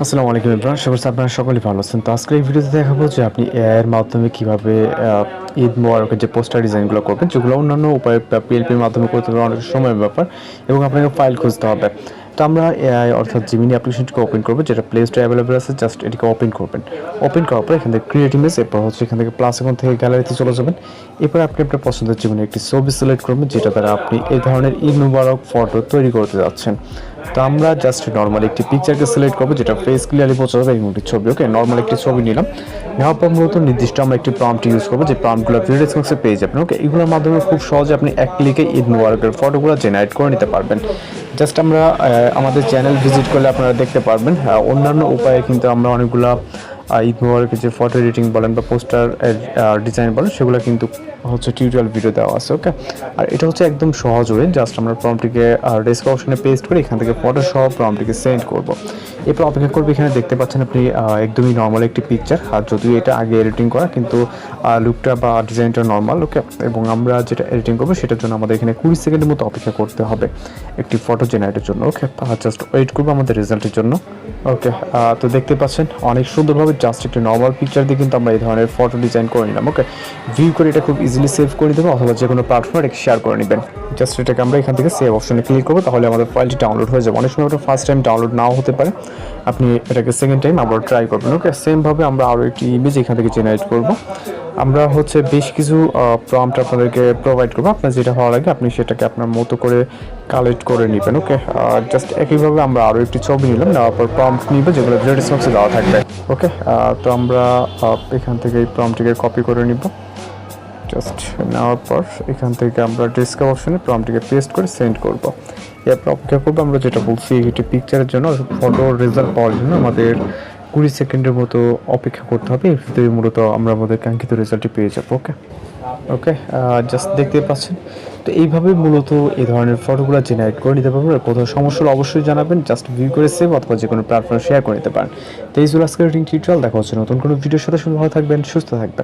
আসসালামু আলাইকুম এভরিওয়ান, আশা করছি আপনারা সকলেই ভালো আছেন। তো আজকের এই ভিডিওতে দেখাবো যে আপনি এআই এর মাধ্যমে কিভাবে ঈদ মোবারকের যে পোস্টার ডিজাইনগুলো করবেন, যেগুলো অন্যান্য উপায়ে পিএলপির মাধ্যমে করতে হলে অনেক সময়ের ব্যাপার এবং আপনাকে ফাইল খুঁজতে হবে। তো আমরা এআই অর্থাৎ জিমিনি অ্যাপ্লিকেশনটিকে ওপেন করবো, যেটা প্লে স্টোরে অ্যাভেলেবল আছে। জাস্ট এটিকে ওপেন করবেন। ওপেন করার পর এখান থেকে ক্রিয়েট ইমেজ, এরপর হচ্ছে এখান থেকে প্লাস এখন থেকে গ্যালারিতে চলে যাবেন। এরপর আপনি আপনার পছন্দের জীবনে একটি ছবি সিলেক্ট করবেন, যেটা দ্বারা আপনি এই ধরনের ঈদ মুবারক ফটো তৈরি করতে যাচ্ছেন। তো আমরা জাস্ট নর্মাল একটি পিকচারকে সিলেক্ট করবো, যেটা ফেস ক্লিয়ারলি বোঝা যাবে, এবং একটি ছবি। ওকে, নর্মাল একটি ছবি নিলাম। নেওয়ার পর মূলত নির্দিষ্ট আমরা একটি প্রম্পট ইউজ করবো, যে প্রম্পটগুলো ভিডিও ডেসক্রিপশনে পেয়ে যাবেন। ওকে, এগুলোর মাধ্যমে খুব সহজে আপনি এক ক্লিকে ঈদ মুবারকের ফটোগুলো জেনারেট করে নিতে পারবেন। জাস্ট আমরা আমাদের চ্যানেল ভিজিট করলে আপনারা দেখতে পারবেন। অন্যান্য উপায়ে কিন্তু আমরা অনেকগুলা ঈদ মুবারকের যে ফটো এডিটিং বলেন বা পোস্টার ডিজাইন বলেন, সেগুলো কিন্তু হচ্ছে টিউটোরিয়াল ভিডিও দেওয়া আছে। ওকে, আর এটা হচ্ছে একদম সহজ ওয়ে। জাস্ট আমরা প্রম্পটটিকে ডেসক্রিপশনে পেস্ট করে এখান থেকে ফটো সহ প্রম্পটটিকে সেন্ড করব। এরপর অপেক্ষা করবো। এখানে দেখতে পাচ্ছেন আপনি একদমই নর্মাল একটি পিকচার, আর যদিও এটা আগে এডিটিং করা, কিন্তু লুকটা বা ডিজাইনটা নর্মাল। ওকে, এবং আমরা যেটা এডিটিং করবো সেটার জন্য আমাদের এখানে 20 সেকেন্ডের মতো অপেক্ষা করতে হবে একটি ফটো জেনারেটের জন্য। ওকে, জাস্ট ওয়েট করবো আমাদের রেজাল্টের জন্য। ওকে, তো দেখতে পাচ্ছেন অনেক সুন্দরভাবে জাস্ট একটি নর্মাল পিকচার দিয়ে কিন্তু আমরা এই ধরনের ফটো ডিজাইন করে নিলাম। ওকে, ভিউ করে এটা খুব ইজিলি সেভ করে দেবো, অথবা যে কোনো প্ল্যাটফর্মে এটাকে শেয়ার করে নেবেন। জাস্ট এটাকে আমরা এখান থেকে সেভ অপশনে ক্লিক করবো, তাহলে আমাদের ফাইলটি ডাউনলোড হয়ে যাবে। অনেক সময় ওটা ফার্স্ট টাইম ডাউনলোড নাও হতে পারে, আপনি এটাকে সেকেন্ড টাইম আবার ট্রাই করবেন। ওকে, সেমভাবে আমরা আরও একটি ইমেজ এখান থেকে জেনারেট করবো। আমরা হচ্ছে বেশ কিছু প্রম্পট আপনাদেরকে প্রোভাইড করবো। আপনার যেটা ভালো লাগে আপনি সেটাকে আপনার মতো করে কালেক্ট করে নেবেন। ওকে, জাস্ট একইভাবে আমরা আরও একটি ছবি নিলাম, নেওয়ার পর প্রম্পট নিবে, যেগুলো ভিডিও ডেসক্রিপশনে দেওয়া থাকবে। ওকে, তো আমরা এখান থেকে এই প্রম্পটটিকে কপি করে নিব। জাস্ট নেওয়ার পর এখান থেকে আমরা ডেসক্রিপশন অপশনে প্রম্পটটিকে পেস্ট করে সেন্ড করব। এরপর অপেক্ষা করবো। আমরা যেটা বলছি, একটি পিকচারের জন্য ফটো রেজাল্ট পাওয়ার জন্য আমাদের 20 সেকেন্ডের মতো অপেক্ষা করতে হবে। এর ভিতরে মূলত আমরা আমাদের কাঙ্ক্ষিত রেজাল্টটি পেয়ে যাবো। ওকে ওকে জাস্ট দেখতে পাচ্ছেন। তো এইভাবে মূলত এই ধরনের ফটোগুলো জেনারেট করে নিতে পারবেন। আর কোথাও সমস্যা হলে অবশ্যই জানাবেন। জাস্ট ভিউ করে সেভ অথবা যে কোনো প্ল্যাটফর্মে শেয়ার করে নিতে পারেন। তো এই ছিল আজকের টিউটোরিয়াল। দেখা হচ্ছে নতুন কোনো ভিডিওর সাথে। ভালো থাকবেন, সুস্থ থাকবেন।